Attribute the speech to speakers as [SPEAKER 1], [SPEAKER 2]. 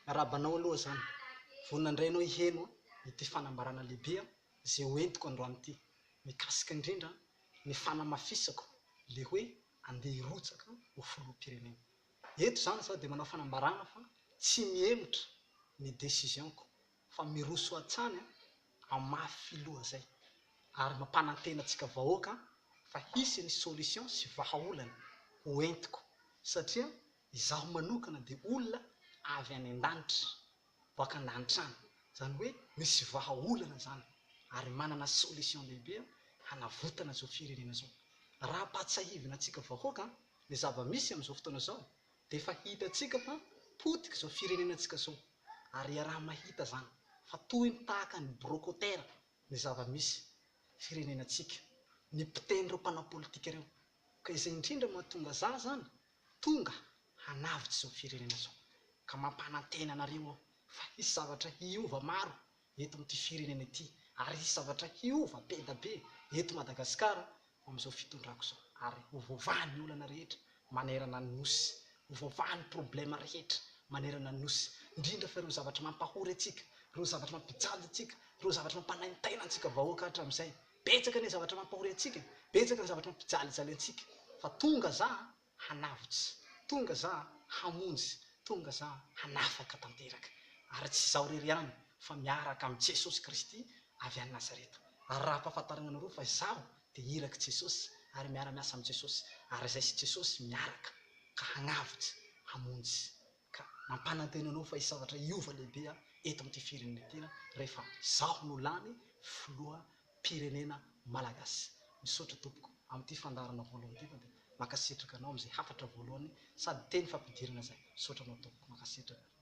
[SPEAKER 1] Arabanao aloha zany. Vonandray anao iheno ity fanambarana lehibe zay hoentiko androany ity. Mikasika indrindra ny fanamafisako le hoe andeha hirotsaka ho filoham-pirenena. Eto zany zaho dia manao fanambarana fa tsy mihemotra ny décision-ko fa miroso hatsany amafy filoha zay ary mampanantena antsika vahoaka fa hisy ny solution sy vahaolana ho entiko satria izaho manokana dia olona avy any an-danitra boaka an-danitra any, zany hoe misy vahaolana zany ary manana solution lehibe hanavotana zao firenena zao. Raha patsahivina antsika vahoaka ny zava-misy amin'izao fotoana zao dia efa hitantsika fa potika zao firenena antsika zao ary raha mahita zany fa toy ny tahaka ny brocotera ny zava-misy firenenantsika, ny mpiten'ireo mpanao politika ireo. Ka izay indrindra mahatonga zah zany tonga hanavitra zao firenena zao ka mampanantena anareo aho fa hisy zavatra hiova maro eto amin'ity firenena ity ary hisy zavatra hiova be da be eto Madagasikara amin'izao fitondrako zao ary ho voavahan'ny olana rehetra manerana ny nosy, ho voavahan'ny problema rehetra manerana ny nosy, indrindra fa ireo zavatra mampahory antsika, ireo zavatra mampijaly antsika, ireo zavatra mampanaintaina antsika vahoaka hatramin'izay. Betsaka ny zavatra mampahory antsika, betsaka ny zavatra mampijalyjaly antsika fa tonga zah hanavitra, tonga zah hamonjy, tonga zah hanafaka tanteraka ary tsy izaho rery ihany fa miaraka amin'ny Jesosy Kristy avy any Nazareta. Ary raha ampahafantarana anareo fa izaho dia iraka Jesosy ary miara-miasa amin'ny Jesosy ary izay sy Jesosy miaraka ka hanavitra, hamonjy ka mampanantena anao fa hisy zavatra hiova lehibe eto amin'ity firenena ity rehefa izaho no lany filoham-pirenena malagasy. Misaotra tompoko amin'ity fandarana voalohany ity fa dia mankasitraka anao amin'izay hafatra voalohany sady teny fampidirana izay. Misaotra anao tompoko, mankasitraka.